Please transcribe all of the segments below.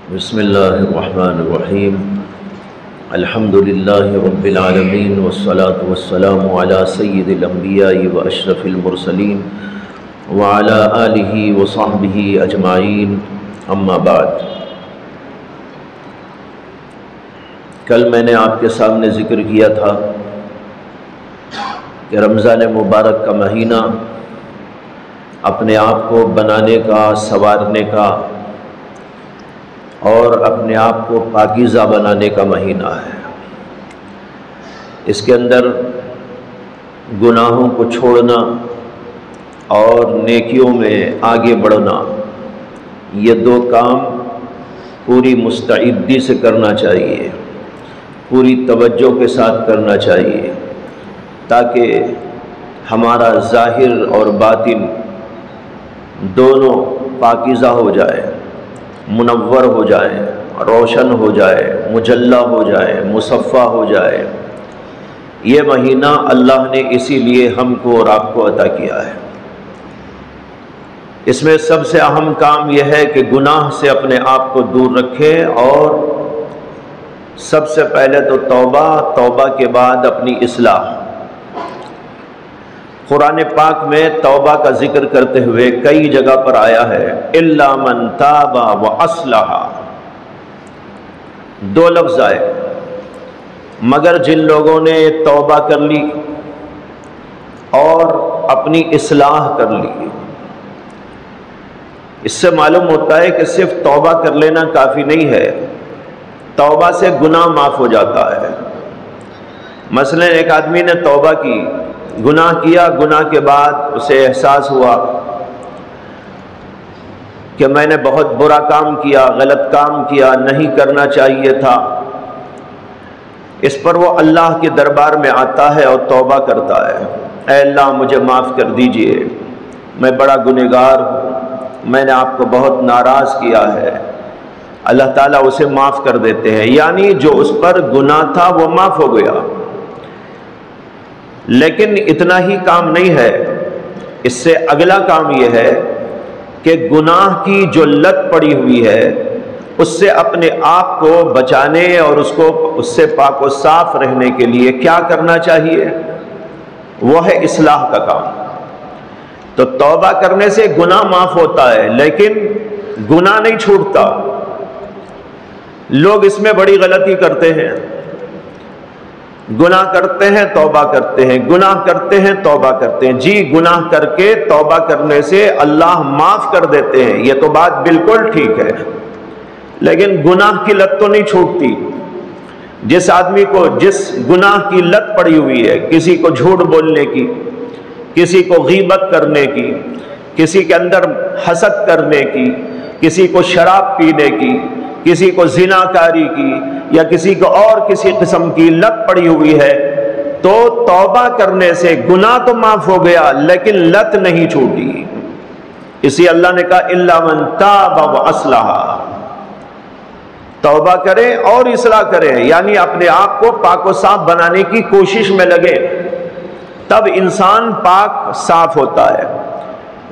بسم اللہ الرحمن الرحیم الحمد للہ رب العالمین والصلاة والسلام علی سید الانبیاء واشرف المرسلین وعلی آلہ وصحبہ اجمعین اما بعد۔ کل میں نے آپ کے سامنے ذکر کیا تھا کہ رمضان مبارک کا مہینہ اپنے آپ کو بنانے کا، سنوارنے کا اور اپنے آپ کو پاکیزہ بنانے کا مہینہ ہے۔ اس کے اندر گناہوں کو چھوڑنا اور نیکیوں میں آگے بڑھنا، یہ دو کام پوری مستعدی سے کرنا چاہیے، پوری توجہ کے ساتھ کرنا چاہیے، تاکہ ہمارا ظاہر اور باطن دونوں پاکیزہ ہو جائے، منور ہو جائے، روشن ہو جائے، مجلہ ہو جائے، مصفہ ہو جائے۔ یہ مہینہ اللہ نے اسی لیے ہم کو اور آپ کو عطا کیا ہے۔ اس میں سب سے اہم کام یہ ہے کہ گناہ سے اپنے آپ کو دور رکھیں، اور سب سے پہلے تو توبہ کے بعد اپنی اصلاح۔ قرآن پاک میں توبہ کا ذکر کرتے ہوئے کئی جگہ پر آیا ہے، الا من تاب واصلح، دو لفظ آئے، مگر جن لوگوں نے توبہ کر لی اور اپنی اصلاح کر لی۔ اس سے معلوم ہوتا ہے کہ صرف توبہ کر لینا کافی نہیں ہے، توبہ سے گناہ معاف ہو جاتا ہے۔ مثلا ایک آدمی نے توبہ کی، گناہ کیا، گناہ کے بعد اسے احساس ہوا کہ میں نے بہت برا کام کیا، غلط کام کیا، نہیں کرنا چاہیے تھا۔ اس پر وہ اللہ کے دربار میں آتا ہے اور توبہ کرتا ہے، اے اللہ مجھے معاف کر دیجئے، میں بڑا گنہگار ہوں، میں نے آپ کو بہت ناراض کیا ہے۔ اللہ تعالیٰ اسے معاف کر دیتے ہیں، یعنی جو اس پر گناہ تھا وہ معاف ہو گیا۔ لیکن اتنا ہی کام نہیں ہے، اس سے اگلا کام یہ ہے کہ گناہ کی جو لت پڑی ہوئی ہے اس سے اپنے آپ کو بچانے اور اس سے پاک و صاف رہنے کے لیے کیا کرنا چاہیے؟ وہ ہے اصلاح کا کام۔ تو توبہ کرنے سے گناہ معاف ہوتا ہے، لیکن گناہ نہیں چھوٹتا۔ لوگ اس میں بڑی غلطی کرتے ہیں، گناہ کرتے ہیں توبہ کرتے ہیں، گناہ کرتے ہیں توبہ کرتے ہیں۔ جی گناہ کر کے توبہ کرنے سے اللہ معاف کر دیتے ہیں، یہ تو بات بالکل ٹھیک ہے، لیکن گناہ کی لت تو نہیں چھوٹتی۔ جس آدمی کو جس گناہ کی لت پڑی ہوئی ہے، کسی کو جھوٹ بولنے کی، کسی کو غیبت کرنے کی، کسی کے اندر حسد کرنے کی، کسی کو شراب پینے کی، کسی کو زنا کاری کی، یا کسی کو اور کسی قسم کی لت پڑی ہوئی ہے، تو توبہ کرنے سے گناہ تو معاف ہو گیا لیکن لت نہیں چھوٹی۔ اسی اللہ نے کہا الا من تاب واصلح، توبہ کریں اور اصلاح کریں، یعنی اپنے آپ کو پاک و صاف بنانے کی کوشش میں لگے، تب انسان پاک صاف ہوتا ہے۔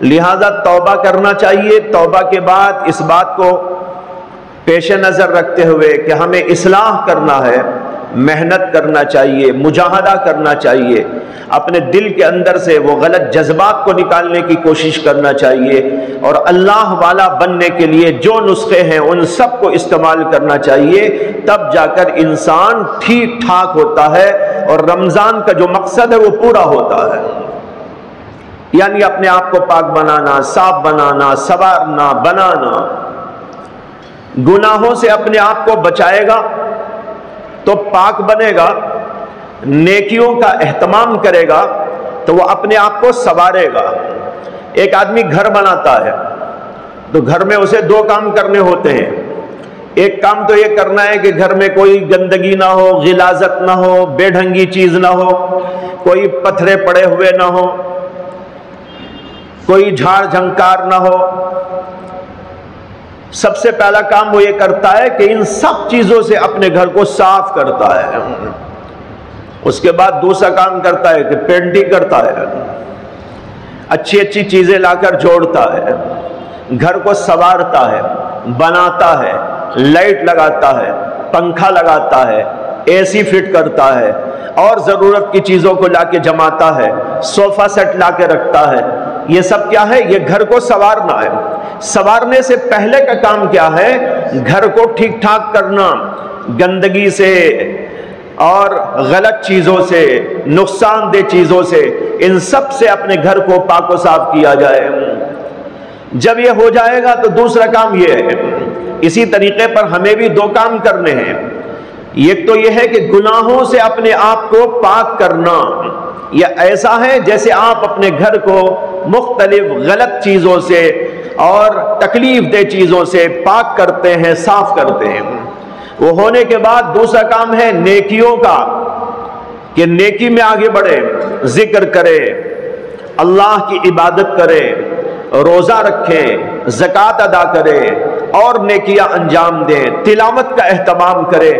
لہذا توبہ کرنا چاہیے۔ توبہ کے بعد اس بات کو پیش نظر رکھتے ہوئے کہ ہمیں اصلاح کرنا ہے، محنت کرنا چاہیے، مجاہدہ کرنا چاہیے، اپنے دل کے اندر سے وہ غلط جذبات کو نکالنے کی کوشش کرنا چاہیے، اور اللہ والا بننے کے لیے جو نسخے ہیں ان سب کو استعمال کرنا چاہیے۔ تب جا کر انسان ٹھیک ٹھاک ہوتا ہے اور رمضان کا جو مقصد ہے وہ پورا ہوتا ہے، یعنی اپنے آپ کو پاک بنانا، صاف بنانا، سنوارنا، بنانا۔ گناہوں سے اپنے آپ کو بچائے گا تو پاک بنے گا، نیکیوں کا اہتمام کرے گا تو وہ اپنے آپ کو سنوارے گا۔ ایک آدمی گھر بناتا ہے تو گھر میں اسے دو کام کرنے ہوتے ہیں۔ ایک کام تو یہ کرنا ہے کہ گھر میں کوئی گندگی نہ ہو، غلاظت نہ ہو، بے ڈھنگی چیز نہ ہو، کوئی پتھرے پڑے ہوئے نہ ہو، کوئی جھاڑ جھنکار نہ ہو۔ سب سے پہلا کام وہ یہ کرتا ہے کہ ان سب چیزوں سے اپنے گھر کو صاف کرتا ہے۔ اس کے بعد دوسرا کام کرتا ہے کہ پینٹنگ کرتا ہے، اچھی اچھی چیزیں لا کر جوڑتا ہے، گھر کو سنوارتا ہے، بناتا ہے، لائٹ لگاتا ہے، پنکھا لگاتا ہے، اے سی فٹ کرتا ہے، اور ضرورت کی چیزوں کو لا کے جماتا ہے، صوفہ سیٹ لا کے رکھتا ہے، یہ سب کیا ہے؟ یہ گھر کو سنوارنا ہے۔ سنوارنے سے پہلے کا کام کیا ہے؟ گھر کو ٹھیک ٹھاک کرنا، گندگی سے اور غلط چیزوں سے، نقصان دہ چیزوں سے، ان سب سے اپنے گھر کو پاک و صاف کیا جائے۔ جب یہ ہو جائے گا تو دوسرا کام یہ ہے، اسی طریقے پر ہمیں بھی دو کام کرنے ہیں۔ ایک تو یہ ہے کہ گناہوں سے اپنے آپ کو پاک کرنا، یہ ایسا ہے جیسے آپ اپنے گھر کو مختلف غلط چیزوں سے اور تکلیف دہ چیزوں سے پاک کرتے ہیں، صاف کرتے ہیں۔ وہ ہونے کے بعد دوسرا کام ہے نیکیوں کا، کہ نیکی میں آگے بڑھے، ذکر کرے، اللہ کی عبادت کرے، روزہ رکھے، زکوٰۃ ادا کرے اور نیکیاں انجام دے، تلاوت کا اہتمام کرے۔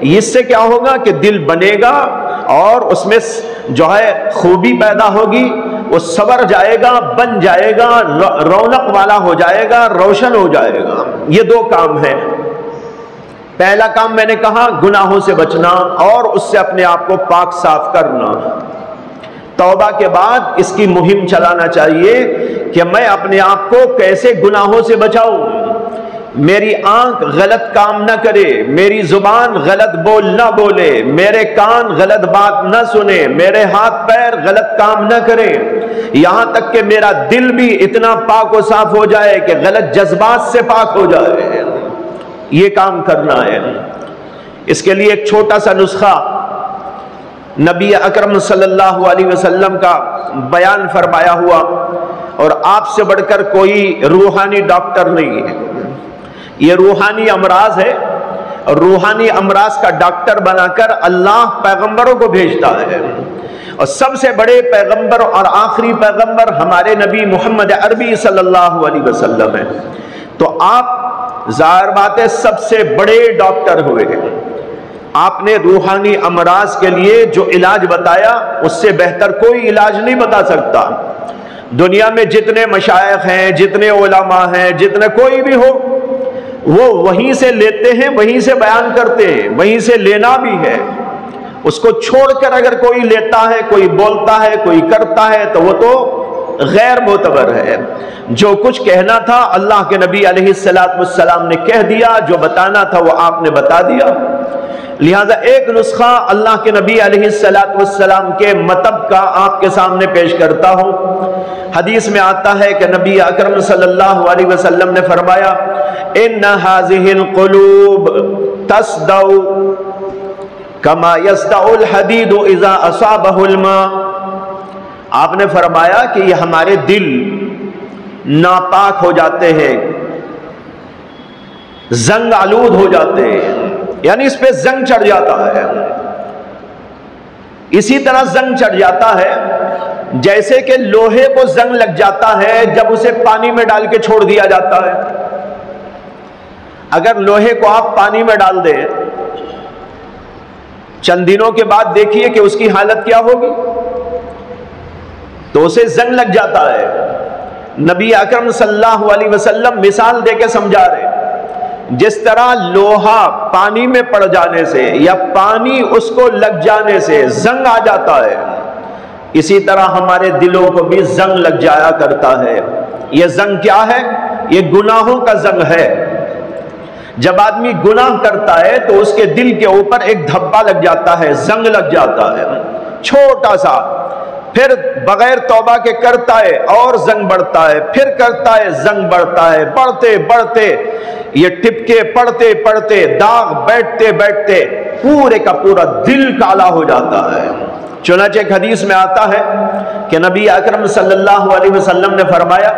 اس سے کیا ہوگا کہ دل بنے گا اور اس میں جو ہے خوبی پیدا ہوگی، وہ سنور جائے گا، بن جائے گا، رونق والا ہو جائے گا، روشن ہو جائے گا۔ یہ دو کام ہیں۔ پہلا کام میں نے کہا گناہوں سے بچنا اور اس سے اپنے آپ کو پاک صاف کرنا۔ توبہ کے بعد اس کی مہم چلانا چاہیے کہ میں اپنے آپ کو کیسے گناہوں سے بچاؤں۔ میری آنکھ غلط کام نہ کرے، میری زبان غلط بول نہ بولے، میرے کان غلط بات نہ سنے، میرے ہاتھ پیر غلط کام نہ کرے، یہاں تک کہ میرا دل بھی اتنا پاک و صاف ہو جائے کہ غلط جذبات سے پاک ہو جائے۔ یہ کام کرنا ہے۔ اس کے لیے ایک چھوٹا سا نسخہ نبی اکرم صلی اللہ علیہ وسلم کا بیان فرمایا ہوا، اور آپ سے بڑھ کر کوئی روحانی ڈاکٹر نہیں ہے۔ یہ روحانی امراض ہے، اور روحانی امراض کا ڈاکٹر بنا کر اللہ پیغمبروں کو بھیجتا ہے، اور سب سے بڑے پیغمبر اور آخری پیغمبر ہمارے نبی محمد عربی صلی اللہ علیہ وسلم ہیں۔ تو آپ ظاہر بات ہے سب سے بڑے ڈاکٹر ہوئے ہیں۔ آپ نے روحانی امراض کے لیے جو علاج بتایا، اس سے بہتر کوئی علاج نہیں بتا سکتا۔ دنیا میں جتنے مشائخ ہیں، جتنے علماء ہیں، جتنے کوئی بھی ہو، وہ وہیں سے لیتے ہیں، وہیں سے بیان کرتے ہیں، وہیں سے لینا بھی ہے۔ اس کو چھوڑ کر اگر کوئی لیتا ہے، کوئی بولتا ہے، کوئی کرتا ہے، تو وہ تو غیر معتبر ہے۔ جو کچھ کہنا تھا اللہ کے نبی علیہ السلام نے کہہ دیا، جو بتانا تھا وہ آپ نے بتا دیا۔ لہذا ایک نسخہ اللہ کے نبی علیہ السلام کے مطلب کا آپ کے سامنے پیش کرتا ہوں۔ حدیث میں آتا ہے کہ نبی اکرم صلی اللہ علیہ وسلم نے فرمایا ان هذه القلوب تصدع كما يصدع الحديد اذا اصابه الماء۔ آپ نے فرمایا کہ یہ ہمارے دل ناپاک ہو جاتے ہیں، زنگ آلود ہو جاتے ہیں، یعنی اس پہ زنگ چڑھ جاتا ہے۔ اسی طرح زنگ چڑھ جاتا ہے جیسے کہ لوہے کو زنگ لگ جاتا ہے جب اسے پانی میں ڈال کے چھوڑ دیا جاتا ہے۔ اگر لوہے کو آپ پانی میں ڈال دیں، چند دنوں کے بعد دیکھیے کہ اس کی حالت کیا ہوگی، تو اسے زنگ لگ جاتا ہے۔ نبی اکرم صلی اللہ علیہ وسلم مثال دے کے سمجھا رہے، جس طرح لوہا پانی میں پڑ جانے سے یا پانی اس کو لگ جانے سے زنگ آ جاتا ہے، اسی طرح ہمارے دلوں کو بھی زنگ لگ جایا کرتا ہے۔ یہ زنگ کیا ہے؟ یہ گناہوں کا زنگ ہے۔ جب آدمی گناہ کرتا ہے تو اس کے دل کے اوپر ایک دھبا لگ جاتا ہے، زنگ لگ جاتا ہے، چھوٹا سا، پھر بغیر توبہ کے کرتا ہے اور زنگ بڑھتا ہے، پھر کرتا ہے زنگ بڑھتا ہے، بڑھتے بڑھتے یہ ٹپکے پڑتے پڑتے داغ بیٹھتے بیٹھتے پورے کا پورا دل کالا ہو جاتا ہے۔ چنانچہ ایک حدیث میں آتا ہے کہ نبی اکرم صلی اللہ علیہ وسلم نے فرمایا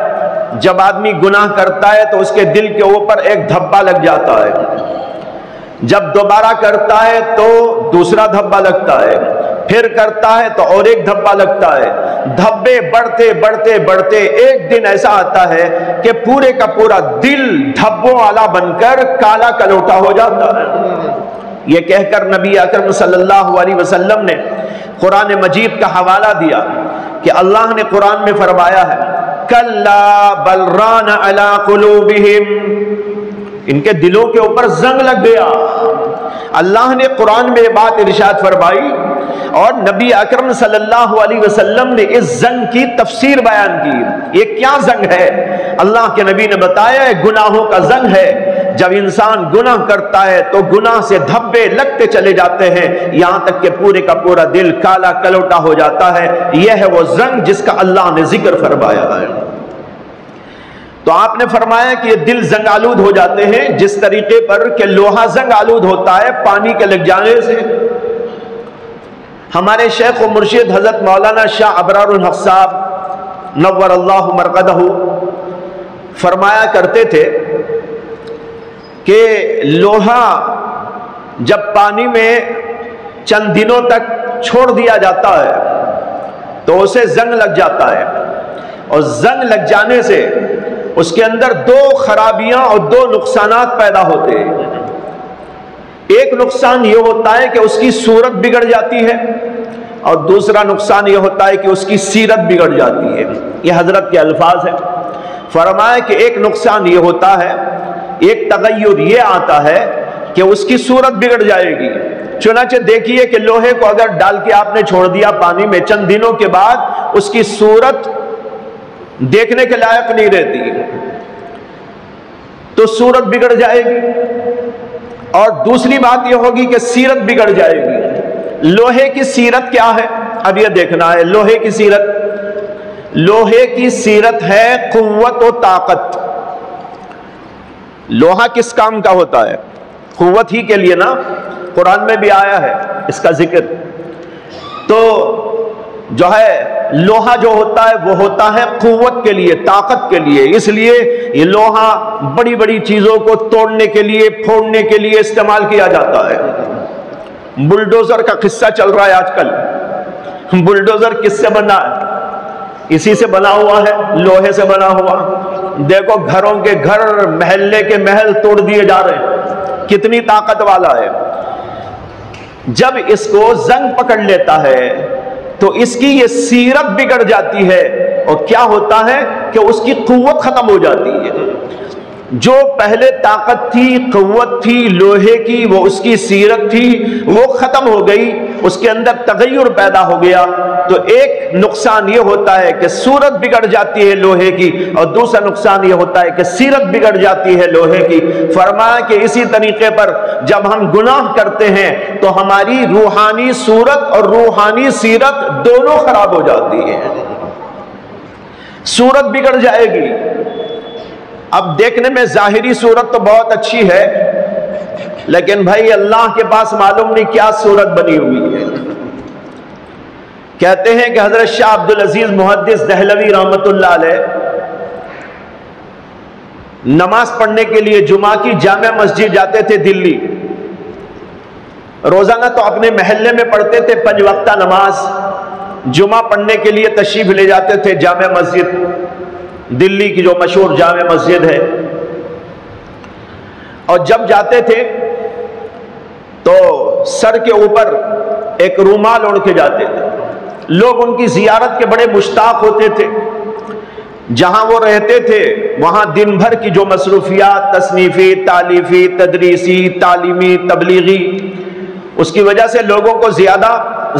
جب آدمی گناہ کرتا ہے تو اس کے دل کے اوپر ایک دھبا لگ جاتا ہے، جب دوبارہ کرتا ہے تو دوسرا دھبا لگتا ہے، پھر کرتا ہے تو اور ایک دھبا لگتا ہے، دھبے بڑھتے بڑھتے بڑھتے ایک دن ایسا آتا ہے کہ پورے کا پورا دل دھبوں والا بن کر کالا کلوٹا ہو جاتا ہے۔ یہ کہہ کر نبی اکرم صلی اللہ علیہ وسلم نے قرآن مجید کا حوالہ دیا کہ اللہ نے قرآن میں فرمایا ہے کَلَّا بَلْ رَانَ عَلَىٰ قُلُوبِهِمْ ان کے دلوں کے اوپر زنگ لگ گیا۔ اللہ نے قرآن میں یہ بات ارشاد فرمائی اور نبی اکرم صلی اللہ علیہ وسلم نے اس زنگ کی تفسیر بیان کی۔ یہ کیا زنگ ہے؟ اللہ کے نبی نے بتایا ہے گناہوں کا زنگ ہے۔ جب انسان گناہ کرتا ہے تو گناہ سے دھبے لگتے چلے جاتے ہیں، یہاں تک کہ پورے کا پورا دل کالا کلوٹا ہو جاتا ہے۔ یہ ہے وہ زنگ جس کا اللہ نے ذکر فرمایا ہے۔ تو آپ نے فرمایا کہ یہ دل زنگ آلود ہو جاتے ہیں جس طریقے پر کہ لوہا زنگ آلود ہوتا ہے پانی کے لگ جانے سے۔ ہمارے شیخ و مرشد حضرت مولانا شاہ ابرار الحق صاحب نور اللہ مرقدہ فرمایا کرتے تھے کہ لوہا جب پانی میں چند دنوں تک چھوڑ دیا جاتا ہے تو اسے زنگ لگ جاتا ہے، اور زنگ لگ جانے سے اس کے اندر دو خرابیاں اور دو نقصانات پیدا ہوتے ہیں۔ ایک نقصان یہ ہوتا ہے کہ اس کی صورت بگڑ جاتی ہے، اور دوسرا نقصان یہ ہوتا ہے کہ اس کی سیرت بگڑ جاتی ہے۔ یہ حضرت کے الفاظ ہیں۔ فرمایا کہ ایک نقصان یہ ہوتا ہے، ایک تغیر یہ آتا ہے کہ اس کی صورت بگڑ جائے گی۔ چنانچہ دیکھیے کہ لوہے کو اگر ڈال کے آپ نے چھوڑ دیا پانی میں، چند دنوں کے بعد اس کی صورت دیکھنے کے لائق نہیں رہتی، تو صورت بگڑ جائے گی، اور دوسری بات یہ ہوگی کہ سیرت بگڑ جائے گی۔ لوہے کی سیرت کیا ہے؟ اب یہ دیکھنا ہے لوہے کی سیرت۔ لوہے کی سیرت ہے قوت و طاقت۔ لوہا کس کام کا ہوتا ہے؟ قوت ہی کے لیے نا، قرآن میں بھی آیا ہے اس کا ذکر۔ تو جو ہے لوہا جو ہوتا ہے وہ ہوتا ہے قوت کے لیے، طاقت کے لیے۔ اس لیے یہ لوہا بڑی بڑی چیزوں کو توڑنے کے لیے، پھوڑنے کے لیے استعمال کیا جاتا ہے۔ بلڈوزر کا قصہ چل رہا ہے آج کل۔ بلڈوزر کس سے بنا ہے؟ اسی سے بنا ہوا ہے، لوہے سے بنا ہوا۔ دیکھو گھروں کے گھر، محلے کے محل توڑ دیے جا رہے ہیں، کتنی طاقت والا ہے۔ جب اس کو زنگ پکڑ لیتا ہے تو اس کی یہ سیرت بگڑ جاتی ہے، اور کیا ہوتا ہے کہ اس کی قوت ختم ہو جاتی ہے۔ جو پہلے طاقت تھی، قوت تھی لوہے کی، وہ اس کی سیرت تھی، وہ ختم ہو گئی، اس کے اندر تغیر پیدا ہو گیا۔ تو ایک نقصان یہ ہوتا ہے کہ صورت بگڑ جاتی ہے لوہے کی، اور دوسرا نقصان یہ ہوتا ہے کہ سیرت بگڑ جاتی ہے لوہے کی۔ فرمایا کہ اسی طریقے پر جب ہم گناہ کرتے ہیں تو ہماری روحانی صورت اور روحانی سیرت دونوں خراب ہو جاتی ہے، صورت بگڑ جائے گی۔ اب دیکھنے میں ظاہری صورت تو بہت اچھی ہے، لیکن بھائی اللہ کے پاس معلوم نہیں کیا صورت بنی ہوئی ہے۔ کہتے ہیں کہ حضرت شاہ عبد العزیز محدث دہلوی رحمۃ اللہ علیہ نماز پڑھنے کے لیے جمعہ کی جامع مسجد جاتے تھے دلی۔ روزانہ تو اپنے محلے میں پڑھتے تھے 5 وقتہ نماز، جمعہ پڑھنے کے لیے تشریف لے جاتے تھے جامع مسجد، دلی کی جو مشہور جامع مسجد ہے۔ اور جب جاتے تھے تو سر کے اوپر ایک رومال اوڑھ کے جاتے تھے۔ لوگ ان کی زیارت کے بڑے مشتاق ہوتے تھے۔ جہاں وہ رہتے تھے وہاں دن بھر کی جو مصروفیات تصنیفی، تالیفی، تدریسی، تعلیمی، تبلیغی، اس کی وجہ سے لوگوں کو زیادہ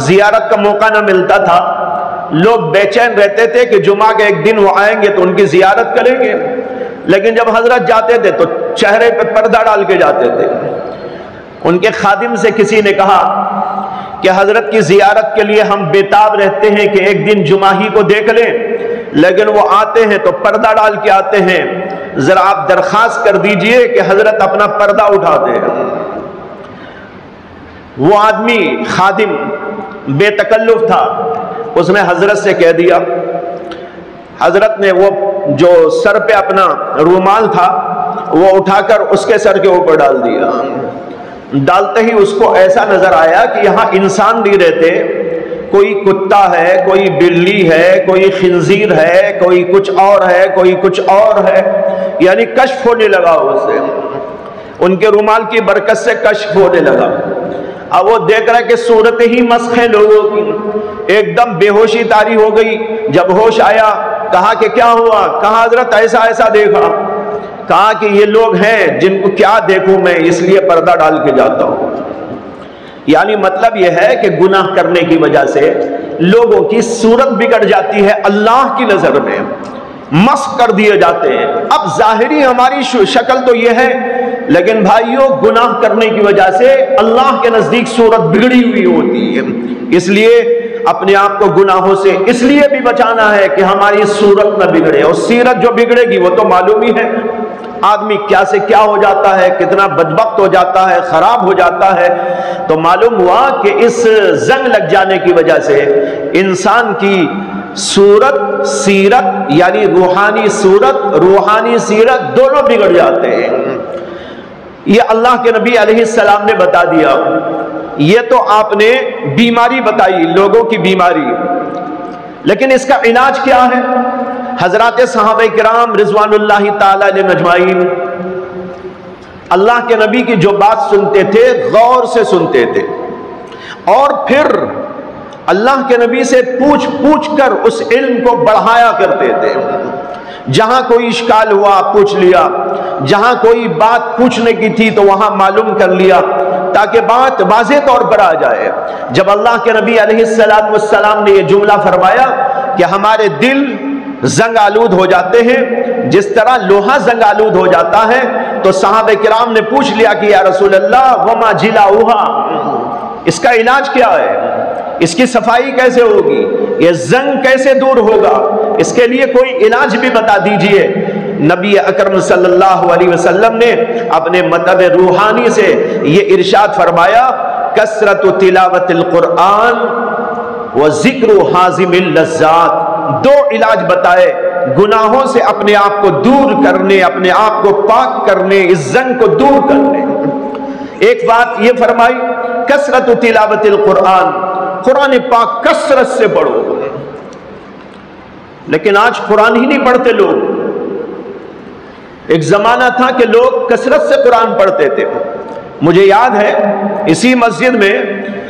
زیارت کا موقع نہ ملتا تھا۔ لوگ بے چین رہتے تھے کہ جمعہ کے ایک دن وہ آئیں گے تو ان کی زیارت کریں گے، لیکن جب حضرت جاتے تھے تو چہرے پہ پردہ ڈال کے جاتے تھے۔ ان کے خادم سے کسی نے کہا کہ حضرت کی زیارت کے لیے ہم بےتاب رہتے ہیں کہ ایک دن جمعہ ہی کو دیکھ لیں، لیکن وہ آتے ہیں تو پردہ ڈال کے آتے ہیں، ذرا آپ درخواست کر دیجئے کہ حضرت اپنا پردہ اٹھا دیں۔ وہ آدمی خادم بے تکلف تھا، اس نے حضرت سے کہہ دیا۔ حضرت نے وہ جو سر پہ اپنا رومال تھا وہ اٹھا کر اس کے سر کے اوپر ڈال دیا۔ ڈالتے ہی اس کو ایسا نظر آیا کہ یہاں انسان نہیں رہتے، کوئی کتا ہے، کوئی بلی ہے، کوئی خنزیر ہے، کوئی کچھ اور ہے، کوئی کچھ اور ہے، یعنی کشف ہونے لگا اسے، ان کے رومال کی برکت سے کشف ہونے لگا۔ اب وہ دیکھ رہا ہے کہ صورت ہی مسخ ہے لوگوں کی، ایک دم بے ہوشی طاری ہو گئی۔ جب ہوش آیا کہا کہ کیا ہوا؟ کہا حضرت ایسا ایسا دیکھا۔ کہا کہ یہ لوگ ہیں جن کو کیا دیکھوں میں، اس لیے پردہ ڈال کے جاتا ہوں۔ یعنی مطلب یہ ہے کہ گناہ کرنے کی وجہ سے لوگوں کی صورت بگڑ جاتی ہے، اللہ کی نظر میں مسخ کر دیے جاتے ہیں۔ اب ظاہری ہماری شکل تو یہ ہے، لیکن بھائیوں گناہ کرنے کی وجہ سے اللہ کے نزدیک صورت بگڑی ہوئی ہوتی ہے۔ اس لیے اپنے آپ کو گناہوں سے اس لیے بھی بچانا ہے کہ ہماری صورت نہ بگڑے، اور سیرت جو بگڑے گی وہ تو معلوم ہی ہے، آدمی کیا سے کیا ہو جاتا ہے، کتنا بدبخت ہو جاتا ہے، خراب ہو جاتا ہے۔ تو معلوم ہوا کہ اس زنگ لگ جانے کی وجہ سے انسان کی صورت، سیرت یعنی روحانی صورت، روحانی سیرت دونوں بگڑ جاتے ہیں۔ یہ اللہ کے نبی علیہ السلام نے بتا دیا۔ یہ تو آپ نے بیماری بتائی، لوگوں کی بیماری، لیکن اس کا علاج کیا ہے؟ حضرات صحابہ کرام رضوان اللہ تعالی علیہم اجمعین اللہ کے نبی کی جو بات سنتے تھے غور سے سنتے تھے، اور پھر اللہ کے نبی سے پوچھ پوچھ کر اس علم کو بڑھایا کرتے تھے۔ جہاں کوئی اشکال ہوا پوچھ لیا، جہاں کوئی بات پوچھنے کی تھی تو وہاں معلوم کر لیا، تاکہ بات واضح طور پر آ جائے۔ جب اللہ کے نبی علیہ السلام نے یہ جملہ فرمایا کہ ہمارے دل زنگ آلود ہو جاتے ہیں جس طرح لوہا زنگ آلود ہو جاتا ہے، تو صحابہ کرام نے پوچھ لیا کہ یا رسول اللہ وما جلاؤہا، اس کا علاج کیا ہے، اس کی صفائی کیسے ہوگی، یہ زنگ کیسے دور ہوگا، اس کے لیے کوئی علاج بھی بتا دیجئے۔ نبی اکرم صلی اللہ علیہ وسلم نے اپنے مطلب روحانی سے یہ ارشاد فرمایا، کثرت تلاوت القرآن و ذکر حازم اللذات، دو علاج بتائے گناہوں سے اپنے آپ کو دور کرنے، اپنے آپ کو پاک کرنے، اس زنگ کو دور کرنے۔ ایک بات یہ فرمائی کثرت تلاوت القرآن، قرآن پاک کثرت سے پڑھو، لیکن آج قرآن ہی نہیں پڑھتے لوگ۔ ایک زمانہ تھا کہ لوگ کثرت سے قرآن پڑھتے تھے۔ مجھے یاد ہے اسی مسجد میں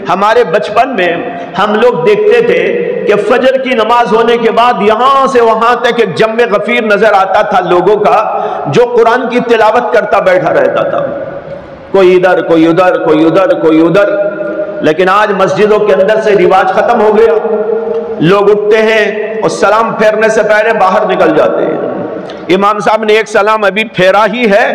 ہمارے بچپن میں ہم لوگ دیکھتے تھے کہ فجر کی نماز ہونے کے بعد یہاں سے وہاں تک ایک جم غفیر نظر آتا تھا لوگوں کا، جو قرآن کی تلاوت کرتا بیٹھا رہتا تھا، کوئی ادھر کوئی ادھر کوئی ادھر کوئی ادھر۔ لیکن آج مسجدوں کے اندر سے رواج ختم ہو گیا، لوگ اٹھتے ہیں اور سلام پھیرنے سے پہلے باہر نکل جاتے ہیں۔ امام صاحب نے ایک سلام ابھی پھیرا ہی ہے،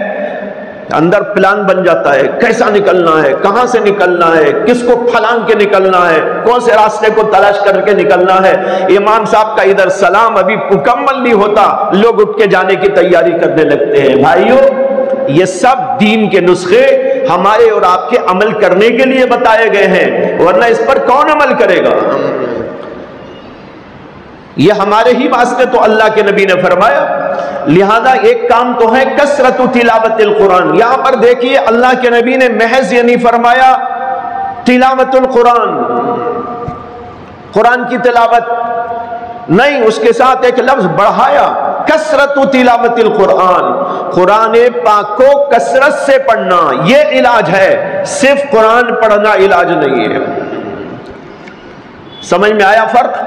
اندر پلان بن جاتا ہے، کیسا نکلنا ہے، کہاں سے نکلنا ہے، کس کو پھلانگ کے نکلنا ہے، کون سے راستے کو تلاش کر کے نکلنا ہے۔ امام صاحب کا ادھر سلام ابھی مکمل نہیں ہوتا، لوگ اٹھ کے جانے کی تیاری کرنے لگتے ہیں۔ بھائیوں، یہ سب دین کے نسخے ہمارے اور آپ کے عمل کرنے کے لیے بتائے گئے ہیں، ورنہ اس پر کون عمل کرے گا؟ یہ ہمارے ہی واسطے تو اللہ کے نبی نے فرمایا۔ لہذا ایک کام تو ہے کثرت تلاوت القرآن۔ یہاں پر دیکھیے اللہ کے نبی نے محض یہ نہیں فرمایا تلاوت القرآن، قرآن کی تلاوت نہیں، اس کے ساتھ ایک لفظ بڑھایا، کثرت تلاوت القرآن، قرآن پاک کو کثرت سے پڑھنا، یہ علاج ہے، صرف قرآن پڑھنا علاج نہیں ہے۔ سمجھ میں آیا فرق؟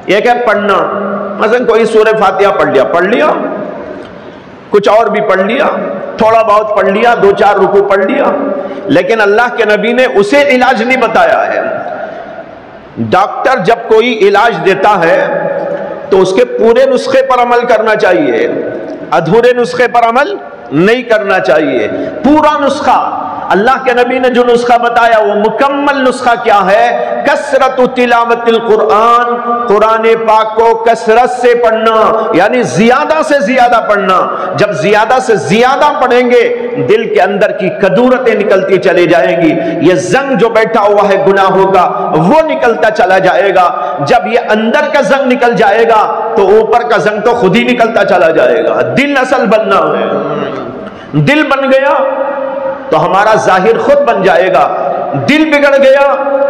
ایک ہے پڑھنا، مثلا کوئی سورہ فاتحہ پڑھ لیا، کچھ اور بھی پڑھ لیا، تھوڑا بہت پڑھ لیا، 2-4 رکوع پڑھ لیا، لیکن اللہ کے نبی نے اسے علاج نہیں بتایا ہے۔ ڈاکٹر جب کوئی علاج دیتا ہے تو اس کے پورے نسخے پر عمل کرنا چاہیے، ادھورے نسخے پر عمل نہیں کرنا چاہیے، پورا نسخہ۔ اللہ کے نبی نے جو نسخہ بتایا وہ مکمل نسخہ کیا ہے؟ کثرت تلاوت القرآن، قرآن پاک کو کثرت سے پڑھنا، یعنی زیادہ سے زیادہ پڑھنا۔ جب زیادہ سے زیادہ پڑھیں گے دل کے اندر کی کدورتیں نکلتی چلی جائیں گی، یہ زنگ جو بیٹھا ہوا ہے گناہوں کا وہ نکلتا چلا جائے گا۔ جب یہ اندر کا زنگ نکل جائے گا تو اوپر کا زنگ تو خود ہی نکلتا چلا جائے گا۔ دل اصل بننا ہے، دل بن گیا تو ہمارا ظاہر خود بن جائے گا، دل بگڑ گیا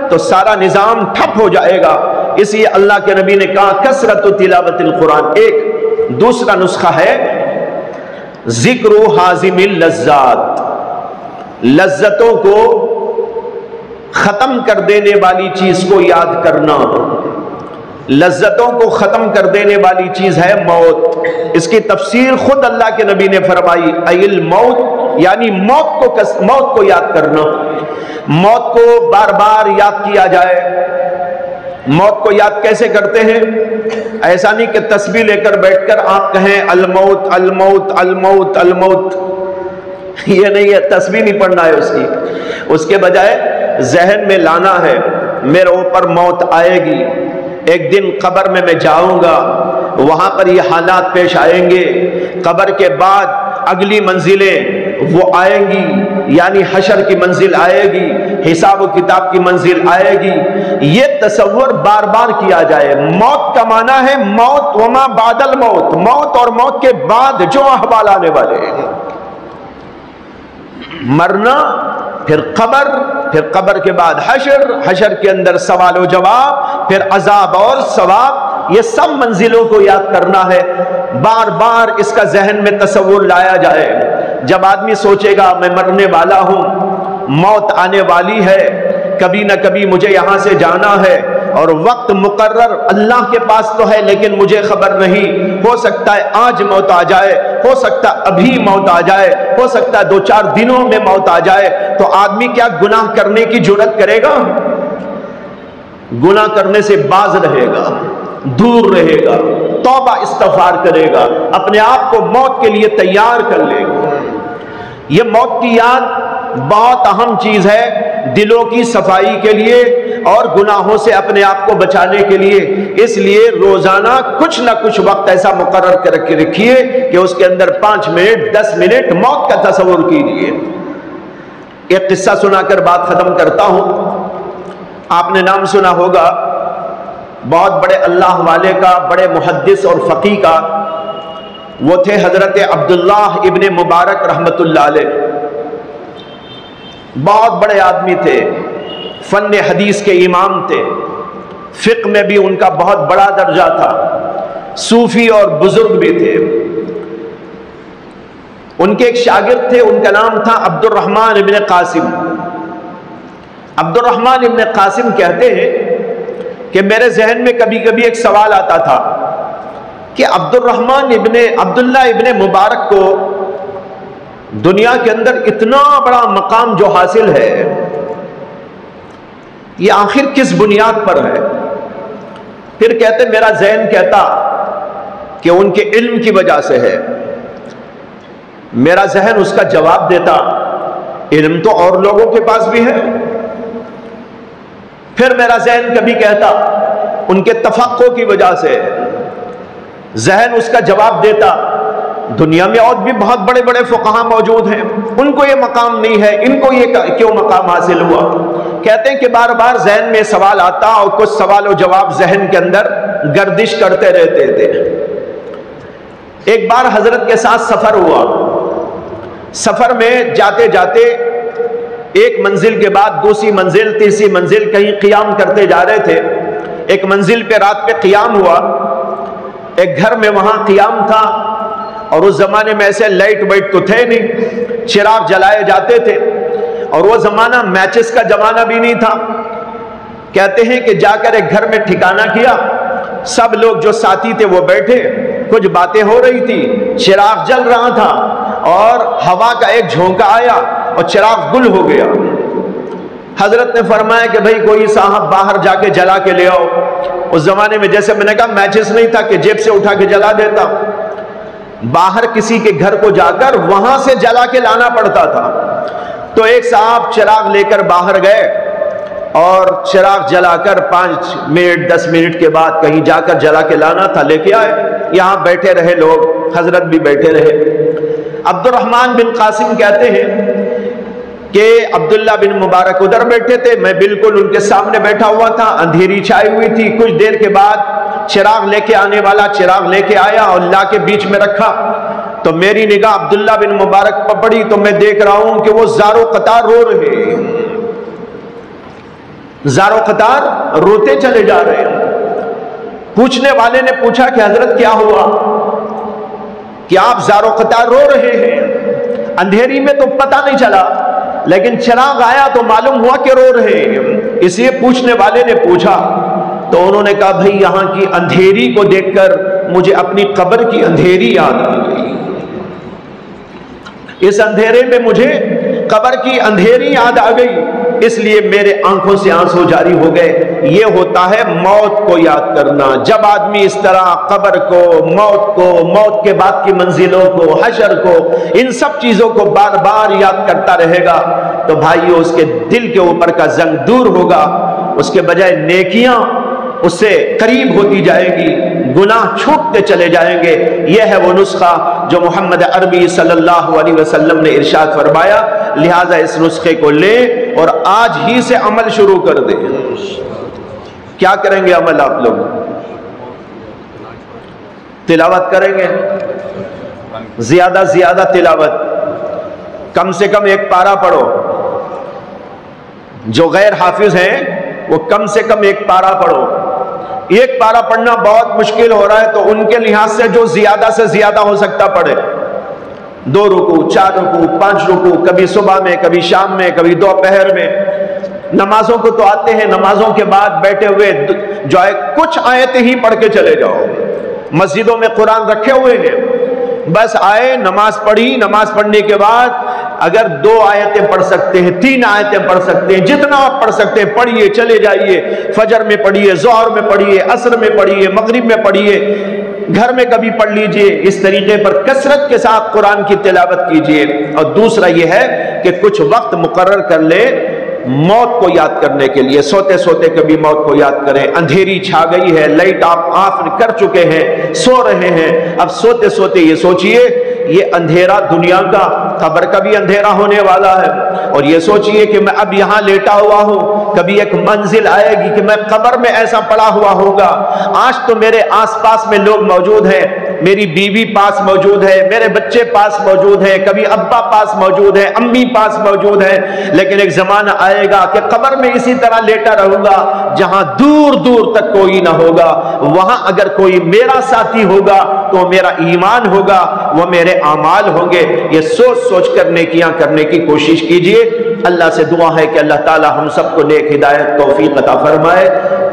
تو سارا نظام ٹھپ ہو جائے گا۔ اس لیے اللہ کے نبی نے کہا کثرت تلاوت القرآن۔ ایک دوسرا نسخہ ہے ذکر حازم اللذات، لذتوں کو ختم کر دینے والی چیز کو یاد کرنا۔ لذتوں کو ختم کر دینے والی چیز ہے موت. اس کی تفسیر خود اللہ کے نبی نے فرمائی، ایل موت یعنی موت کو یاد کرنا. موت کو بار بار یاد کیا جائے. موت کو یاد کیسے کرتے ہیں؟ ایسا نہیں کہ تسبیح لے کر بیٹھ کر آپ کہیں الموت الموت الموت الموت، یہ نہیں ہے. تسبیح نہیں پڑھنا ہے اس کے بجائے ذہن میں لانا ہے میرے اوپر موت آئے گی، ایک دن قبر میں جاؤں گا، وہاں پر یہ حالات پیش آئیں گے. قبر کے بعد اگلی منزلیں وہ آئیں گی، یعنی حشر کی منزل آئے گی، حساب و کتاب کی منزل آئے گی. یہ تصور بار بار کیا جائے. موت کا معنی ہے موت وما بعد الموت، موت اور موت کے بعد جو احوال آنے والے ہیں. مرنا، پھر قبر کے بعد حشر کے اندر سوال و جواب، پھر عذاب اور ثواب. یہ سب منزلوں کو یاد کرنا ہے. بار بار اس کا ذہن میں تصور لایا جائے. جب آدمی سوچے گا میں مرنے والا ہوں، موت آنے والی ہے، کبھی نہ کبھی مجھے یہاں سے جانا ہے، اور وقت مقرر اللہ کے پاس تو ہے لیکن مجھے خبر نہیں، ہو سکتا ہے آج موت آ جائے، ہو سکتا ہے ابھی موت آ جائے، ہو سکتا ہے 2-4 دنوں میں موت آ جائے. تو آدمی کیا گناہ کرنے کی جرات کرے گا؟ گناہ کرنے سے باز رہے گا، دور رہے گا، توبہ استغفار کرے گا، اپنے آپ کو موت کے لیے تیار کر لے گا. یہ موت کی یاد بہت اہم چیز ہے دلوں کی صفائی کے لیے اور گناہوں سے اپنے آپ کو بچانے کے لیے. اس لیے روزانہ کچھ نہ کچھ وقت ایسا مقرر کر کے رکھیے کہ اس کے اندر 5 منٹ 10 منٹ موت کا تصور کیجیے. ایک قصہ سنا کر بات ختم کرتا ہوں. آپ نے نام سنا ہوگا بہت بڑے اللہ والے کا، بڑے محدث اور فقیہ کا. وہ تھے حضرت عبداللہ ابن مبارک رحمت اللہ علیہ. بہت بڑے آدمی تھے، فن حدیث کے امام تھے، فقہ میں بھی ان کا بہت بڑا درجہ تھا، صوفی اور بزرگ بھی تھے. ان کے ایک شاگرد تھے، ان کا نام تھا عبد الرحمن ابن قاسم. عبد الرحمن ابن قاسم کہتے ہیں کہ میرے ذہن میں کبھی کبھی ایک سوال آتا تھا کہ عبداللہ ابن مبارک کو دنیا کے اندر اتنا بڑا مقام جو حاصل ہے، یہ آخر کس بنیاد پر ہے؟ پھر کہتے میرا ذہن کہتا کہ ان کے علم کی وجہ سے ہے. میرا ذہن اس کا جواب دیتا علم تو اور لوگوں کے پاس بھی ہے. پھر میرا ذہن کبھی کہتا ان کے تفقہ کی وجہ سے. ذہن اس کا جواب دیتا دنیا میں اور بھی بہت بڑے بڑے فقہاء موجود ہیں، ان کو یہ مقام نہیں ہے، ان کو یہ کیوں مقام حاصل ہوا؟ کہتے ہیں کہ بار بار ذہن میں سوال آتا اور کچھ سوال و جواب ذہن کے اندر گردش کرتے رہتے تھے. ایک بار حضرت کے ساتھ سفر ہوا. سفر میں جاتے جاتے ایک منزل کے بعد دوسری منزل، تیسری منزل، کہیں قیام کرتے جا رہے تھے. ایک منزل پہ رات پہ قیام ہوا. ایک گھر میں وہاں قیام تھا، اور اس زمانے میں ایسے لائٹ وائٹ تو تھے نہیں، چراغ جلائے جاتے تھے، اور وہ زمانہ میچز کا زمانہ بھی نہیں تھا. کہتے ہیں کہ جا کر ایک گھر میں ٹھکانہ کیا. سب لوگ جو ساتھی تھے وہ بیٹھے، کچھ باتیں ہو رہی تھی، چراغ جل رہا تھا، اور ہوا کا ایک جھونکا آیا اور چراغ گل ہو گیا. حضرت نے فرمایا کہ بھائی کوئی صاحب باہر جا کے جلا کے لے آؤ. اس زمانے میں جیسے میں نے کہا میچز نہیں تھا کہ جیب سے اٹھا کے جلا دیتا، باہر کسی کے گھر کو جا کر وہاں سے جلا کے لانا پڑتا تھا. تو ایک صاحب چراغ لے کر باہر گئے اور چراغ جلا کر 5 منٹ 10 منٹ کے بعد کہیں جا کر جلا کے لانا تھا، لے کے آئے. یہاں بیٹھے رہے لوگ، حضرت بھی بیٹھے رہے. عبد الرحمن بن قاسم کہتے ہیں کہ عبداللہ بن مبارک ادھر بیٹھے تھے، میں بالکل ان کے سامنے بیٹھا ہوا تھا. اندھیری چھائی ہوئی تھی. کچھ دیر کے بعد چراغ لے کے آنے والا چراغ لے کے آیا اور لا کے بیچ میں رکھا. تو میری نگاہ عبداللہ بن مبارک پر پڑی تو میں دیکھ رہا ہوں کہ وہ زارو قطار رو رہے ہیں، زارو قطار روتے چلے جا رہے ہیں. پوچھنے والے نے پوچھا کہ حضرت کیا ہوا کہ آپ زارو قطار رو رہے ہیں؟ اندھیری میں تو پتہ نہیں چلا، لیکن چراغ آیا تو معلوم ہوا کہ رو رہے ہیں. اس لیے پوچھنے والے نے پوچھا تو انہوں نے کہا بھئی یہاں کی اندھیری کو دیکھ کر مجھے اپنی قبر کی اندھیری یاد آ گئی، اس اندھیرے میں مجھے قبر کی اندھیری یاد آ گئی، اس لیے میرے آنکھوں سے آنسو جاری ہو گئے۔ یہ ہوتا ہے موت کو یاد کرنا۔ جب آدمی اس طرح قبر کو، موت کے بعد کی منزلوں کو، حشر کو، ان سب چیزوں کو بار بار یاد کرتا رہے گا تو بھائیو اس کے دل کے اوپر کا زنگ دور ہوگا، اس کے بجائے نیکیاں اس سے قریب ہوتی جائے گی، گناہ چھوٹتے چلے جائیں گے۔ یہ ہے وہ نسخہ جو محمد عربی صلی اللہ علیہ وسلم نے ارشاد فرمایا، لہٰذا اس نسخے کو لیں اور آج ہی سے عمل شروع کر دیں۔ کیا کریں گے عمل آپ لوگ؟ تلاوت کریں گے، زیادہ زیادہ تلاوت، کم سے کم ایک پارہ پڑھو۔ جو غیر حافظ ہیں وہ کم سے کم ایک پارہ پڑھو۔ ایک پارہ پڑھنا بہت مشکل ہو رہا ہے تو ان کے لحاظ سے جو زیادہ سے زیادہ ہو سکتا پڑھے، 2 رکوع، 4 رکوع، 5 رکوع، کبھی صبح میں، کبھی شام میں، کبھی دوپہر میں۔ نمازوں کو تو آتے ہیں، نمازوں کے بعد بیٹھے ہوئے جو ہے کچھ آیتیں ہی پڑھ کے چلے جاؤ۔ مسجدوں میں قرآن رکھے ہوئے ہیں، بس آئے، نماز پڑھی، نماز پڑھنے کے بعد اگر 2 آیتیں پڑھ سکتے ہیں، 3 آیتیں پڑھ سکتے ہیں، جتنا آپ پڑھ سکتے ہیں پڑھیے، چلے جائیے۔ فجر میں پڑھیے، ظہر میں پڑھیے، عصر میں پڑھیے، مغرب میں پڑھیے، گھر میں کبھی پڑھ لیجئے۔ اس طریقے پر کثرت کے ساتھ قرآن کی تلاوت کیجئے۔ اور دوسرا یہ ہے کہ کچھ وقت مقرر کر لے موت کو یاد کرنے کے لیے۔ سوتے سوتے کبھی موت کو یاد کریں۔ اندھیری چھا گئی ہے، لائٹ آپ آف کر چکے ہیں، سو رہے ہیں، اب سوتے سوتے یہ سوچئے یہ اندھیرا دنیا کا، قبر کا بھی اندھیرا ہونے والا ہے، اور یہ سوچئے کہ میں اب یہاں لیٹا ہوا ہوں، کبھی ایک منزل آئے گی کہ میں قبر میں ایسا پڑا ہوا ہوگا۔ آج تو میرے آس پاس میں لوگ موجود ہیں، میری بیوی پاس موجود ہے، میرے بچے پاس موجود ہیں، کبھی ابا پاس موجود ہے، امی پاس موجود ہے، لیکن ایک زمانہ آئے گا کہ قبر میں اسی طرح لیٹا رہوں گا جہاں دور دور تک کوئی نہ ہوگا۔ وہاں اگر کوئی میرا ساتھی ہوگا تو میرا ایمان ہوگا، وہ میرے اعمال ہوں گے۔ یہ سوچ سوچ کر نیکیاں کرنے کی کوشش کیجئے۔ اللہ سے دعا ہے کہ اللہ تعالی ہم سب کو نیک ہدایت توفیق عطا فرمائے۔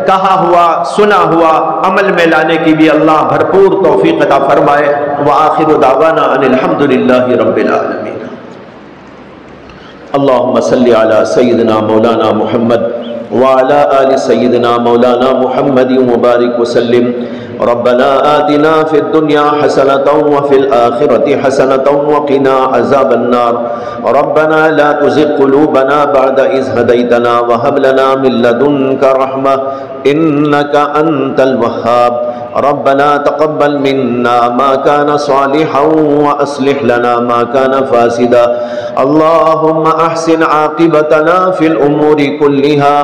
کہا ہوا سنا ہوا عمل میں لانے کی بھی اللہ بھرپور توفیق عطا فرمائے۔ وآخر دعوانا ان الحمدللہ رب العالمین۔ اللہم صلی علی سیدنا مولانا محمد وعلى آل سيدنا مولانا محمد وبارك وسلم۔ ربنا آتنا في الدنيا حسنة وفي الآخرة حسنة وقنا عذاب النار۔ ربنا لا تزغ قلوبنا بعد إذ هديتنا وهب لنا من لدنك رحمة إنك أنت الوهاب۔ ربنا تقبل منا ما كان صالحا وأصلح لنا ما كان فاسدا۔ اللهم أحسن عاقبتنا في الأمور كلها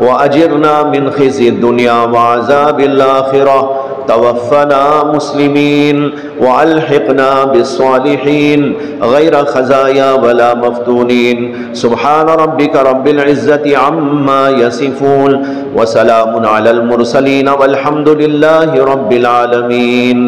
وأجرنا من خزي الدنيا وعذاب الآخرة۔ توفنا مسلمين وألحقنا بالصالحين غير خزايا ولا مفتونين۔ سبحان ربك رب العزة عما يصفون وسلام على المرسلين والحمد لله رب العالمين۔